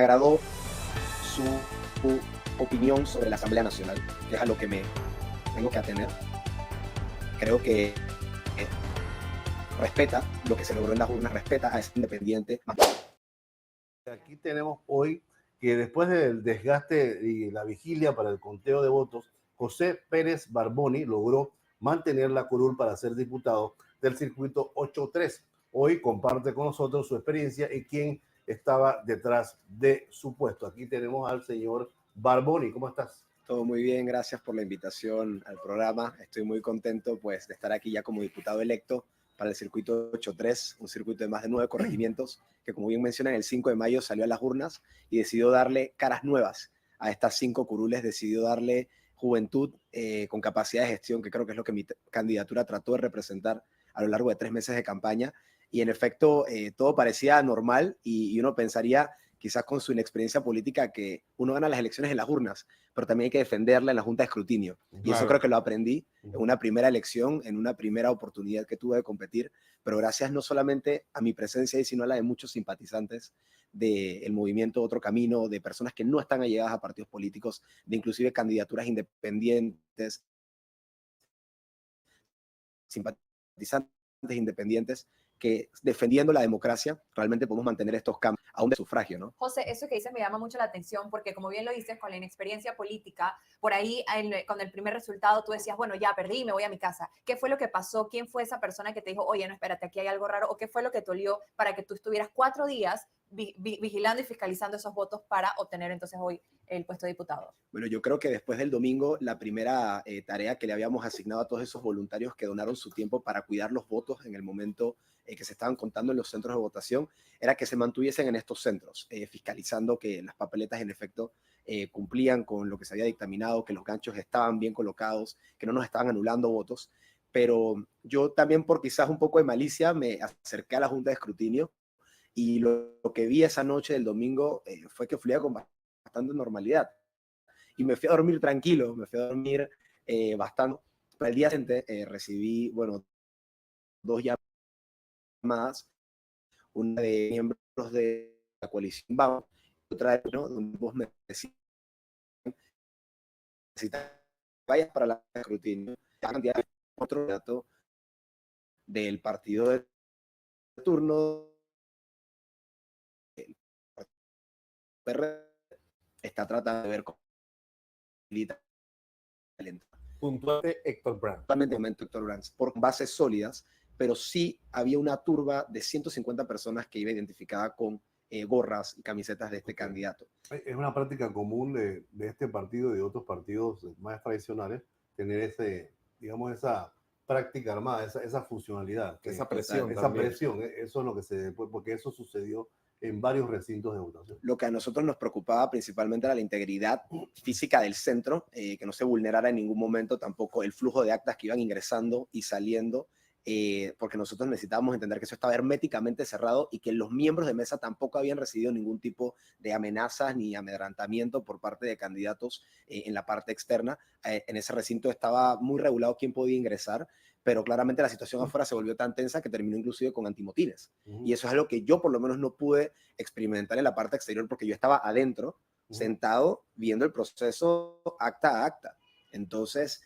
agradó su opinión sobre la Asamblea Nacional, que es a lo que me tengo que atener. Creo que respeta lo que se logró en las urnas, respeta a ese independiente. Aquí tenemos hoy que después del desgaste y la vigilia para el conteo de votos, José Pérez Barboni logró mantener la curul para ser diputado del circuito 8-3. Hoy comparte con nosotros su experiencia y quién estaba detrás de su puesto. Aquí tenemos al señor Barboni. ¿Cómo estás? Todo muy bien, gracias por la invitación al programa. Estoy muy contento pues, de estar aquí ya como diputado electo para el circuito 8-3, un circuito de más de 9 corregimientos que, como bien mencionan, el 5 de mayo salió a las urnas y decidió darle caras nuevas a estas 5 curules, decidió darle juventud con capacidad de gestión, que creo que es lo que mi candidatura trató de representar a lo largo de 3 meses de campaña. Y en efecto, todo parecía normal y uno pensaría, quizás con su inexperiencia política, que uno gana las elecciones en las urnas, pero también hay que defenderla en la Junta de Escrutinio. Claro. Y eso creo que lo aprendí en una primera elección, en una primera oportunidad que tuve de competir, pero gracias no solamente a mi presencia, sino a la de muchos simpatizantes del movimiento Otro Camino, de personas que no están allegadas a partidos políticos, de inclusive candidaturas independientes, simpatizantes independientes, que defendiendo la democracia realmente podemos mantener estos cambios aún de sufragio, ¿no? José, eso que dices me llama mucho la atención porque, como bien lo dices, con la inexperiencia política, por ahí con el primer resultado tú decías, bueno, ya perdí, me voy a mi casa. ¿Qué fue lo que pasó? ¿Quién fue esa persona que te dijo, oye, no, espérate, aquí hay algo raro? ¿O qué fue lo que te olió para que tú estuvieras 4 días vigilando y fiscalizando esos votos para obtener entonces hoy el puesto de diputado? Bueno, yo creo que después del domingo, la primera tarea que le habíamos asignado a todos esos voluntarios que donaron su tiempo para cuidar los votos en el momento que se estaban contando en los centros de votación, era que se mantuviesen en estos centros, fiscalizando que las papeletas en efecto cumplían con lo que se había dictaminado, que los ganchos estaban bien colocados, que no nos estaban anulando votos. Pero yo también, por quizás un poco de malicia, me acerqué a la Junta de Escrutinio y lo que vi esa noche del domingo fue que fluía con bastante normalidad. Y me fui a dormir tranquilo, me fui a dormir bastante. Para el día siguiente recibí, bueno, 2 llamadas, una de miembros de la coalición Vamos, otra de, ¿no?, donde vos me decían, si te vayas para la escrutinio, la cantidad de otro dato del partido de turno, el PR está tratando de ver con talento. Puntuante Héctor Brandt. Totalmente momento Héctor Brandt, por bases sólidas, pero sí había una turba de 150 personas que iba identificada con gorras y camisetas de este candidato. Es una práctica común de este partido y de otros partidos más tradicionales tener ese, digamos, esa práctica armada, esa funcionalidad. Esa presión. Esa presión, eso es lo que se... Porque eso sucedió en varios recintos de votación. Lo que a nosotros nos preocupaba principalmente era la integridad física del centro, que no se vulnerara en ningún momento tampoco el flujo de actas que iban ingresando y saliendo, porque nosotros necesitábamos entender que eso estaba herméticamente cerrado y que los miembros de mesa tampoco habían recibido ningún tipo de amenazas ni amedrantamiento por parte de candidatos en la parte externa. En ese recinto estaba muy regulado quién podía ingresar, pero claramente la situación afuera se volvió tan tensa que terminó inclusive con antimotines. Y eso es algo que yo por lo menos no pude experimentar en la parte exterior porque yo estaba adentro, sentado, viendo el proceso acta a acta. Entonces,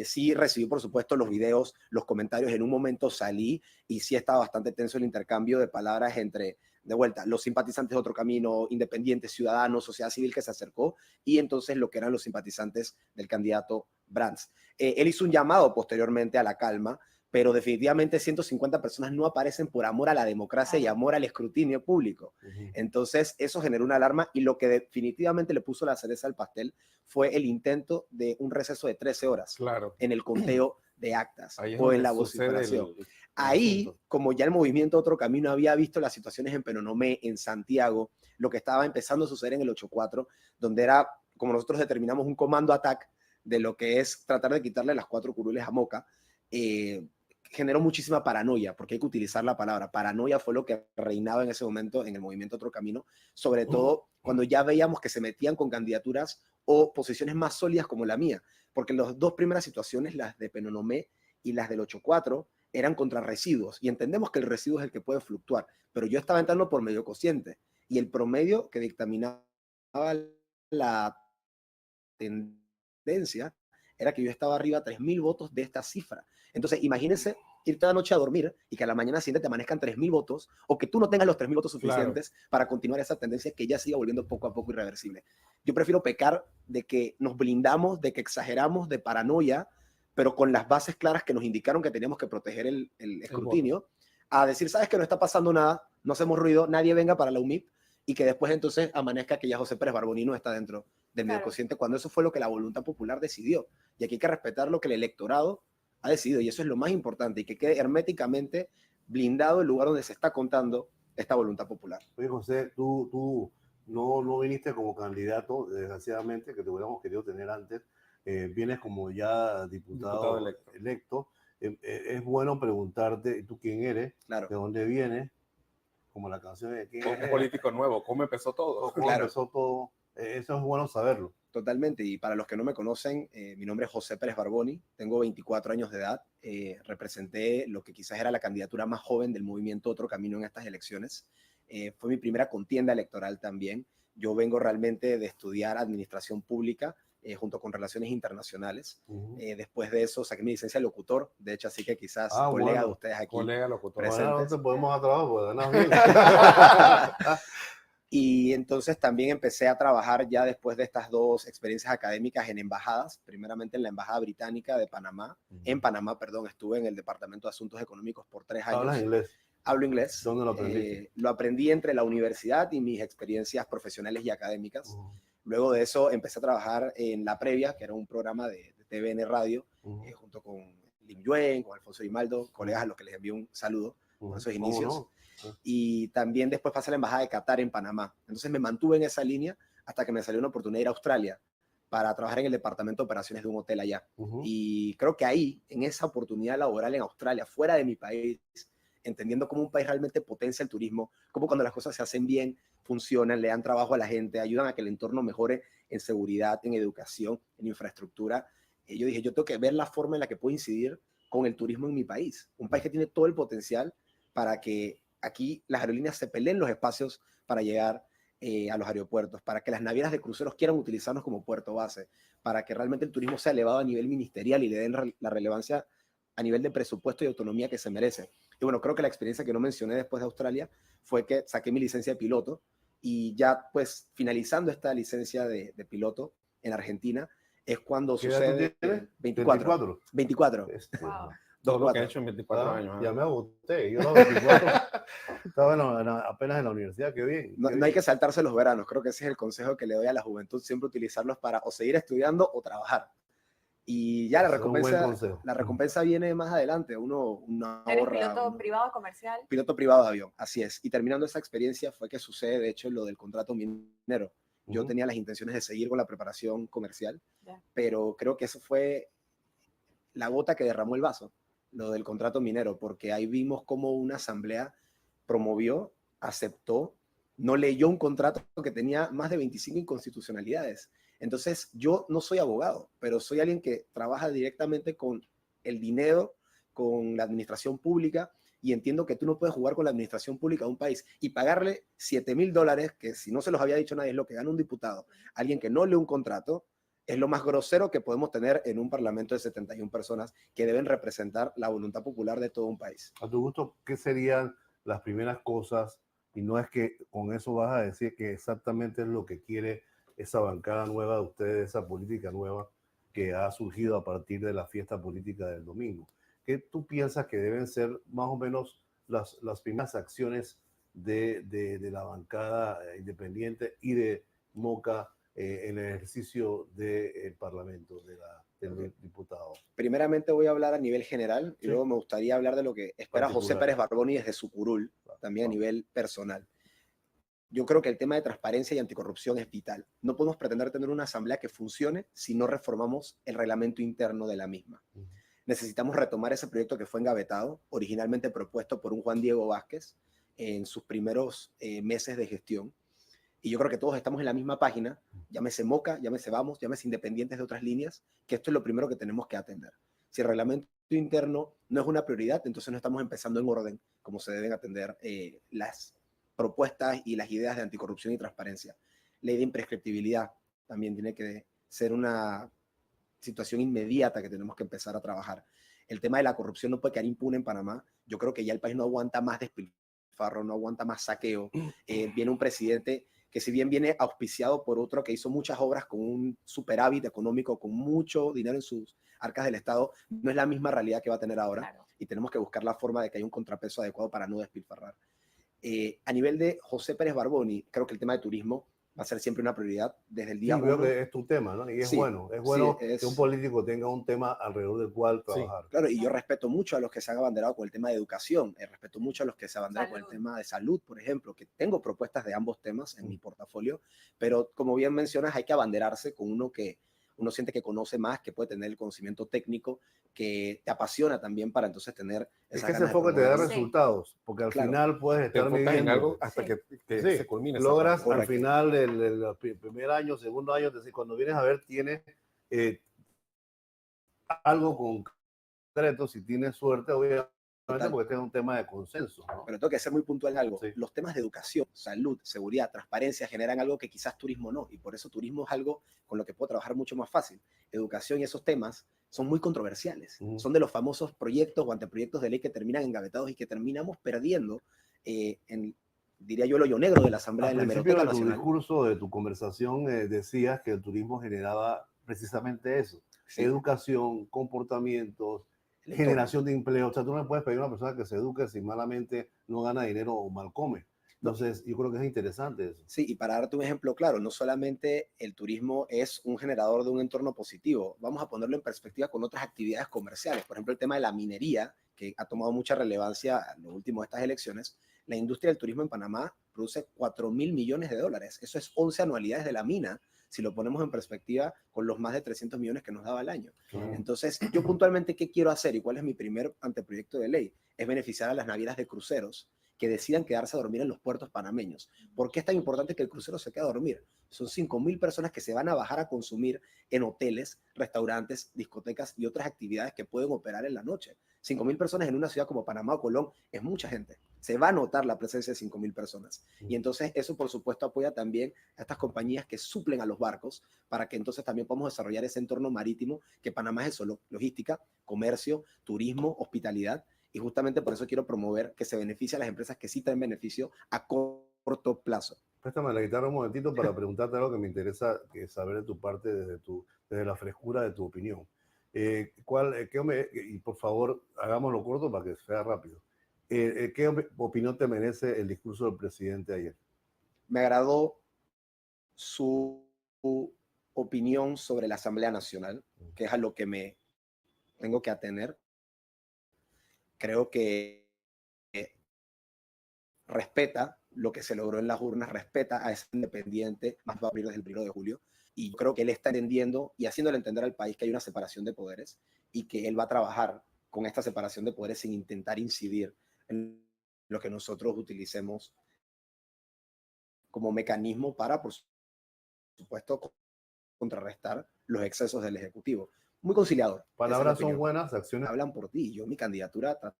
sí recibí, por supuesto, los videos, los comentarios. En un momento salí y sí estaba bastante tenso el intercambio de palabras entre, de vuelta, los simpatizantes de Otro Camino, independientes, ciudadanos, sociedad civil que se acercó, y entonces lo que eran los simpatizantes del candidato Brandt. Él hizo un llamado posteriormente a la calma, pero definitivamente 150 personas no aparecen por amor a la democracia y amor al escrutinio público. Entonces, eso generó una alarma y lo que definitivamente le puso la cereza al pastel fue el intento de un receso de 13 horas en el conteo de actas o en la vociferación. Ahí, como ya el movimiento Otro Camino había visto las situaciones en Penonomé, en Santiago, lo que estaba empezando a suceder en el 8-4, donde era, como nosotros determinamos, un comando ataque de lo que es tratar de quitarle las 4 curules a Moca, generó muchísima paranoia, porque hay que utilizar la palabra. Paranoia fue lo que reinaba en ese momento en el movimiento Otro Camino, sobre todo cuando ya veíamos que se metían con candidaturas o posiciones más sólidas como la mía, porque las 2 primeras situaciones, las de Penonomé y las del 8-4, eran contra residuos, y entendemos que el residuo es el que puede fluctuar, pero yo estaba entrando por medio cociente, y el promedio que dictaminaba la tendencia era que yo estaba arriba a 3.000 votos de esta cifra. Entonces, imagínense ir toda la noche a dormir y que a la mañana siguiente te amanezcan 3.000 votos o que tú no tengas los 3.000 votos suficientes para continuar esa tendencia que ya siga volviendo poco a poco irreversible. Yo prefiero pecar de que nos blindamos, de que exageramos, de paranoia, pero con las bases claras que nos indicaron que teníamos que proteger el escrutinio, a decir, sabes que no está pasando nada, no hacemos ruido, nadie venga para la UMIP, y que después entonces amanezca que ya José Pérez Barboni no está dentro del medio consciente, cuando eso fue lo que la voluntad popular decidió. Y aquí hay que respetar lo que el electorado ha decidido, y eso es lo más importante, y que quede herméticamente blindado el lugar donde se está contando esta voluntad popular. Oye, José, tú no viniste como candidato, desgraciadamente, que te hubiéramos querido tener antes. Vienes como ya diputado electo. Es bueno preguntarte, ¿tú quién eres? Claro. ¿De dónde vienes? Como la canción de quién un político nuevo, ¿cómo empezó todo? ¿Cómo empezó todo? Eso es bueno saberlo. Totalmente, y para los que no me conocen, mi nombre es José Pérez Barboni, tengo 24 años de edad, representé lo que quizás era la candidatura más joven del movimiento Otro Camino en estas elecciones, fue mi primera contienda electoral también. Yo vengo realmente de estudiar administración pública junto con relaciones internacionales. Después de eso saqué mi licencia de locutor, de hecho, así que quizás colega de ustedes aquí. Colega locutor. Presentes. Bueno, no te podemos dar trabajo porque ganas bien. Y entonces también empecé a trabajar ya después de estas dos experiencias académicas en embajadas, primeramente en la Embajada Británica de Panamá. En Panamá, perdón, estuve en el Departamento de Asuntos Económicos por 3 años. ¿Hablas inglés? Hablo inglés. ¿Dónde lo aprendiste? Lo aprendí entre la universidad y mis experiencias profesionales y académicas. Luego de eso empecé a trabajar en La Previa, que era un programa de TVN Radio, junto con Lim Yuen, con Alfonso Grimaldo, colegas a los que les envío un saludo por esos inicios. No? Y también después pasé a la Embajada de Qatar en Panamá. Entonces me mantuve en esa línea hasta que me salió una oportunidad de ir a Australia para trabajar en el departamento de operaciones de un hotel allá. Y creo que ahí, en esa oportunidad laboral en Australia, fuera de mi país, entendiendo cómo un país realmente potencia el turismo, cómo cuando las cosas se hacen bien, funcionan, le dan trabajo a la gente, ayudan a que el entorno mejore en seguridad, en educación, en infraestructura. Yo dije, yo tengo que ver la forma en la que puedo incidir con el turismo en mi país. Un país que tiene todo el potencial para que aquí las aerolíneas se peleen los espacios para llegar a los aeropuertos, para que las navieras de cruceros quieran utilizarnos como puerto base, para que realmente el turismo sea elevado a nivel ministerial y le den la relevancia a nivel de presupuesto y autonomía que se merece. Y bueno, creo que la experiencia que no mencioné después de Australia fue que saqué mi licencia de piloto y ya pues finalizando esta licencia de piloto en Argentina es cuando sucede... 24. 24. Wow. Todo lo que he hecho en 24 años. Ya me agoté. Yo a los 24 estaba apenas en la universidad. Qué bien. No hay que saltarse los veranos. Creo que ese es el consejo que le doy a la juventud. Siempre utilizarlos para o seguir estudiando o trabajar. Y ya la recompensa viene más adelante. Uno ¿Eres ahorra. piloto privado comercial? Piloto privado de avión, así es. Y terminando esa experiencia fue que sucede, de hecho, lo del contrato minero. Yo tenía las intenciones de seguir con la preparación comercial, pero creo que eso fue la gota que derramó el vaso, lo del contrato minero, porque ahí vimos cómo una asamblea promovió, aceptó, no leyó un contrato que tenía más de 25 inconstitucionalidades. Entonces, yo no soy abogado, pero soy alguien que trabaja directamente con el dinero, con la administración pública, y entiendo que tú no puedes jugar con la administración pública de un país y pagarle $7,000, que si no se los había dicho nadie es lo que gana un diputado, alguien que no lee un contrato, es lo más grosero que podemos tener en un parlamento de 71 personas que deben representar la voluntad popular de todo un país. A tu gusto, ¿qué serían las primeras cosas? Y no es que con eso vas a decir que exactamente es lo que quiere esa bancada nueva de ustedes, esa política nueva que ha surgido a partir de la fiesta política del domingo. ¿Qué tú piensas que deben ser más o menos las primeras acciones de la bancada independiente y de Moca en el ejercicio del Parlamento, del diputado? Primeramente voy a hablar a nivel general y luego me gustaría hablar de lo que espera José Pérez Barboni desde su curul, también a nivel personal. Yo creo que el tema de transparencia y anticorrupción es vital. No podemos pretender tener una asamblea que funcione si no reformamos el reglamento interno de la misma. Necesitamos retomar ese proyecto que fue engavetado, originalmente propuesto por un Juan Diego Vázquez en sus primeros meses de gestión. Y yo creo que todos estamos en la misma página, llámese Moca, llámese Vamos, llámese Independientes de otras líneas, que esto es lo primero que tenemos que atender. Si el reglamento interno no es una prioridad, entonces no estamos empezando en orden como se deben atender las propuestas y las ideas de anticorrupción y transparencia. Ley de imprescriptibilidad también tiene que ser una situación inmediata que tenemos que empezar a trabajar. El tema de la corrupción no puede quedar impune en Panamá. Yo creo que ya el país no aguanta más despilfarro, no aguanta más saqueo. Viene un presidente que, si bien viene auspiciado por otro que hizo muchas obras con un superávit económico, con mucho dinero en sus arcas del Estado, no es la misma realidad que va a tener ahora. Claro. Y tenemos que buscar la forma de que haya un contrapeso adecuado para no despilfarrar. A nivel de José Pérez Barboni, creo que el tema de turismo va a ser siempre una prioridad desde el día Sí, creo uno. que es tu tema, ¿no? Y es Sí, bueno sí, que un político tenga un tema alrededor del cual trabajar. Sí, claro, y yo respeto mucho a los que se han abanderado con el tema de educación, respeto mucho a los que se abanderan con el tema de salud, por ejemplo, que tengo propuestas de ambos temas en mi portafolio, pero como bien mencionas, hay que abanderarse con uno que uno siente que conoce más, que puede tener el conocimiento técnico, que te apasiona también para entonces tener Es esas que ese ganas de enfoque te da promover. resultados, porque al Claro. final puedes Te estar enfocas en midiendo algo hasta Sí. que Sí, se culmine esa logras parte. al Correcto. final el primer año, segundo año, es decir, cuando vienes a ver, tienes algo concreto, si tienes suerte, obviamente, Total. porque este es un tema de consenso, ¿no? Pero tengo que ser muy puntual en algo. Sí. Los temas de educación, salud, seguridad, transparencia generan algo que quizás turismo no, y por eso turismo es algo con lo que puedo trabajar mucho más fácil. Educación y esos temas son muy controversiales. Son de los famosos proyectos o anteproyectos de ley que terminan engavetados y que terminamos perdiendo diría yo, el hoyo negro de la Asamblea de la Al principio Hemeroteca de tu Nacional. discurso, de tu conversación, decías que el turismo generaba precisamente eso. Sí. Educación, comportamientos, generación de empleo. O sea, tú no puedes pedir a una persona que se eduque si malamente no gana dinero o mal come. Entonces, yo creo que es interesante eso. Sí, y para darte un ejemplo claro, no solamente el turismo es un generador de un entorno positivo, vamos a ponerlo en perspectiva con otras actividades comerciales. Por ejemplo, el tema de la minería, que ha tomado mucha relevancia en lo último de estas elecciones. La industria del turismo en Panamá produce 4.000 millones de dólares. Eso es 11 anualidades de la mina, si lo ponemos en perspectiva con los más de 300 millones que nos daba al año. Entonces, yo puntualmente, ¿qué quiero hacer y cuál es mi primer anteproyecto de ley? Es beneficiar a las navieras de cruceros que decidan quedarse a dormir en los puertos panameños. ¿Por qué es tan importante que el crucero se quede a dormir? Son 5.000 personas que se van a bajar a consumir en hoteles, restaurantes, discotecas y otras actividades que pueden operar en la noche. 5.000 personas en una ciudad como Panamá o Colón es mucha gente. Se va a notar la presencia de 5.000 personas. Y entonces eso, por supuesto, apoya también a estas compañías que suplen a los barcos para que entonces también podamos desarrollar ese entorno marítimo que Panamá es eso, logística, comercio, turismo, hospitalidad. Y justamente por eso quiero promover que se beneficie a las empresas que sí traen beneficio a corto plazo. Préstame la guitarra un momentito para preguntarte algo que me interesa saber de tu parte desde la frescura de tu opinión. Y por favor, hagámoslo corto para que sea rápido. ¿Qué opinión te merece el discurso del presidente ayer? Me agradó su opinión sobre la Asamblea Nacional, que es a lo que me tengo que atener. Creo que respeta lo que se logró en las urnas, respeta a ese independiente, más va a abrir desde el 1 de julio, y yo creo que él está entendiendo y haciéndole entender al país que hay una separación de poderes y que él va a trabajar con esta separación de poderes sin intentar incidir en lo que nosotros utilicemos como mecanismo para, por supuesto, contrarrestar los excesos del Ejecutivo. Muy conciliador. Palabras son buenas, acciones. Hablan por ti. Yo mi candidatura traté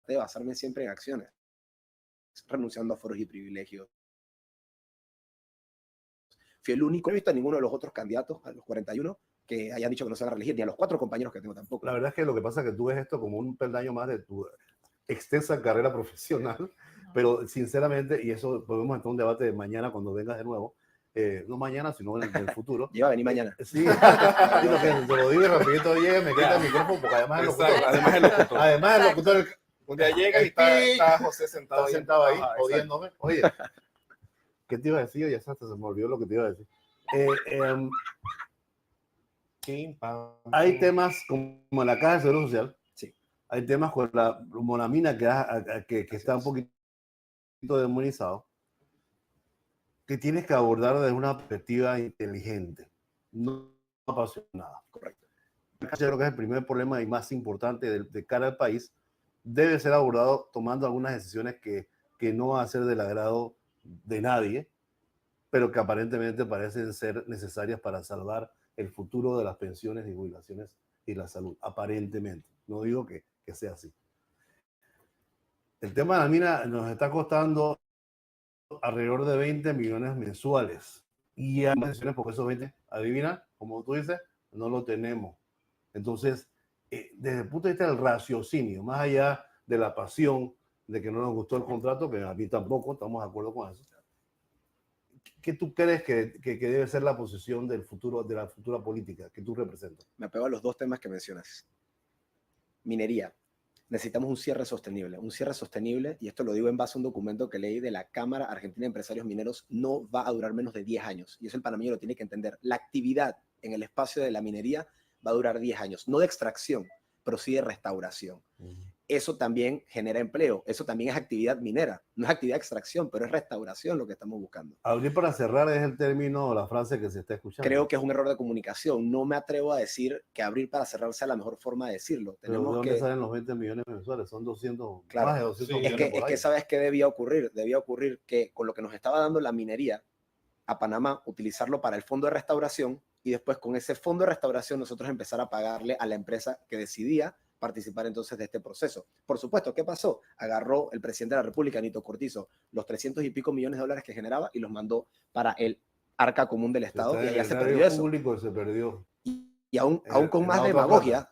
de basarme siempre en acciones, renunciando a foros y privilegios. Fui el único, no he visto a ninguno de los otros candidatos, a los 41, que hayan dicho que no se van a reelegir, ni a los 4 compañeros que tengo tampoco. La verdad es que lo que pasa es que tú ves esto como un peldaño más de tu extensa carrera profesional, pero sinceramente, y eso podemos entrar a un debate de mañana cuando vengas de nuevo, no mañana, sino en el futuro. Lleva a venir mañana. Sí, lo que te lo digo rapidito, llega, me quita el micrófono, porque además es locutor. Además el locutor. Además el locutor. Un día llega y está José sentado ahí, jodiéndome. Oye, ¿qué te iba a decir? Ya se me olvidó lo que te iba a decir. Hay temas como la Caja de Seguro Social. Sí. Hay temas como la mina que está un poquito demonizado, que tienes que abordar desde una perspectiva inteligente, no apasionada. Correcto. Yo creo que es el primer problema y más importante de cara al país. Debe ser abordado tomando algunas decisiones que no van a ser del agrado de nadie, pero que aparentemente parecen ser necesarias para salvar el futuro de las pensiones y jubilaciones y la salud. Aparentemente. No digo que sea así. El tema de la mina nos está costando alrededor de 20 millones mensuales. Y hay más decisiones porque esos 20, adivina, como tú dices, no lo tenemos. Entonces, desde el punto de vista del raciocinio, más allá de la pasión de que no nos gustó el contrato, que a mí tampoco, estamos de acuerdo con eso. ¿Qué tú crees que debe ser la posición del futuro, de la futura política que tú representas? Me apego a los dos temas que mencionas. Minería. Necesitamos un cierre sostenible, y esto lo digo en base a un documento que leí de la Cámara Argentina de Empresarios Mineros, no va a durar menos de 10 años. Y eso el panameño lo tiene que entender. La actividad en el espacio de la minería va a durar 10 años, no de extracción, pero sí de restauración. Eso también genera empleo, eso también es actividad minera, no es actividad de extracción, pero es restauración lo que estamos buscando. Abrir para cerrar es el término o la frase que se está escuchando. Creo que es un error de comunicación, no me atrevo a decir que abrir para cerrar sea la mejor forma de decirlo. Pero ¿de dónde salen los 20 millones mensuales? Son 200, claro, más de 200 sí, millones por es que año. ¿sabes qué debía ocurrir? Debía ocurrir que con lo que nos estaba dando la minería a Panamá, utilizarlo para el fondo de restauración, y después con ese fondo de restauración nosotros empezar a pagarle a la empresa que decidía participar entonces de este proceso. Por supuesto, ¿qué pasó? Agarró el presidente de la República, Nito Cortizo, los 300 y pico millones de dólares que generaba y los mandó para el arca común del Estado, y allá se perdió eso. Público se perdió. Y aún con más demagogia,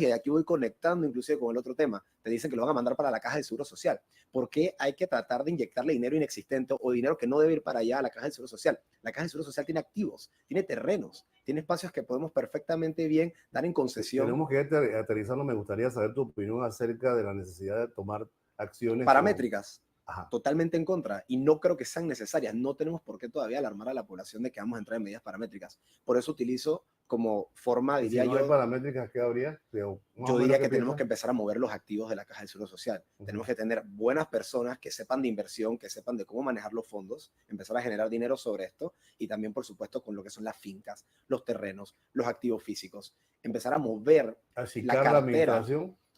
y aquí voy conectando inclusive con el otro tema, te dicen que lo van a mandar para la Caja de Seguro Social. ¿Por qué hay que tratar de inyectarle dinero inexistente o dinero que no debe ir para allá a la Caja de Seguro Social? La Caja de Seguro Social tiene activos, tiene terrenos, tiene espacios que podemos perfectamente bien dar en concesión. Tenemos que aterrizarlo. Me gustaría saber tu opinión acerca de la necesidad de tomar acciones paramétricas. Ajá. Totalmente en contra, y no creo que sean necesarias. No tenemos por qué todavía alarmar a la población de que vamos a entrar en medidas paramétricas. Por eso utilizo como forma, diría si no yo, hay paramétricas, ¿qué habría? Yo diría que tenemos que empezar a mover los activos de la Caja de Seguro Social. Tenemos que tener buenas personas que sepan de inversión, que sepan de cómo manejar los fondos, empezar a generar dinero sobre esto, y también, por supuesto, con lo que son las fincas, los terrenos, los activos físicos. Empezar a mover la cartera,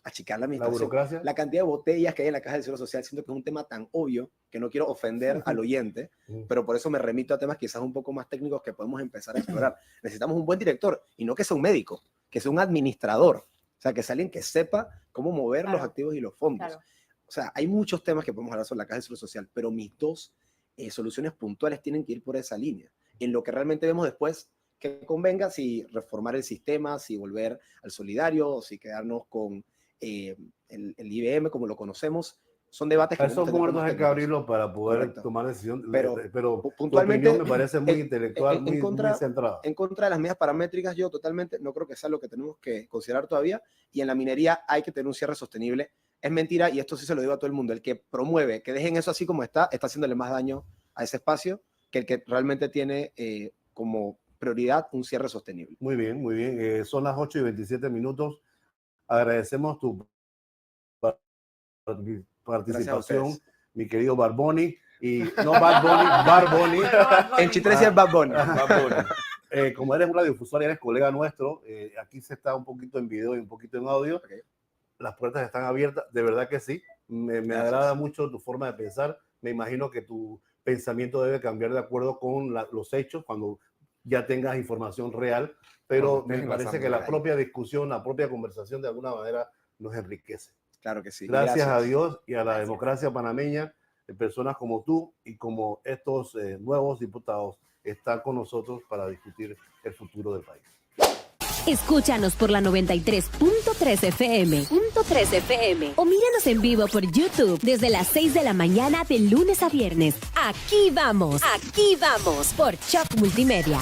achicar la administración, burocracia. la cantidad de botellas que hay en la Caja del Seguro Social. Siento que es un tema tan obvio que no quiero ofender al oyente, pero por eso me remito a temas quizás un poco más técnicos que podemos empezar a explorar. Necesitamos un buen director, y no que sea un médico, que sea un administrador, o sea, que sea alguien que sepa cómo mover los activos y los fondos. O sea, hay muchos temas que podemos hablar sobre la Caja del Seguro Social, pero mis dos soluciones puntuales tienen que ir por esa línea. En lo que realmente vemos después, que convenga, si reformar el sistema, si volver al solidario, o si quedarnos con el IBM como lo conocemos, son debates que esos muertos hay que abrirlos para poder tomar decisión, pero puntualmente tu opinión me parece muy intelectual, muy centrada. En contra de las medidas paramétricas, yo totalmente no creo que sea lo que tenemos que considerar todavía, y en la minería hay que tener un cierre sostenible. Es mentira, y esto sí se lo digo a todo el mundo, el que promueve que dejen eso así como está haciéndole más daño a ese espacio que el que realmente tiene como prioridad un cierre sostenible. Muy bien, muy bien. Son las 8:27. Agradecemos tu participación, mi querido Barboni. Y no Bad Bunny, Barboni. En Chitrecia es Bad Bunny. Como eres un radiodifusor y eres colega nuestro, aquí se está un poquito en video y un poquito en audio. Okay. Las puertas están abiertas, de verdad que sí. Me agrada mucho tu forma de pensar. Me imagino que tu pensamiento debe cambiar de acuerdo con los hechos cuando ya tengas información real, pero me parece que la propia discusión, la propia conversación de alguna manera nos enriquece. Claro que sí. Gracias a Dios y a la democracia panameña, personas como tú y como estos nuevos diputados están con nosotros para discutir el futuro del país. Escúchanos por la 93.3 FM. O míranos en vivo por YouTube desde las 6 de la mañana de lunes a viernes. Aquí vamos por Shock Multimedia.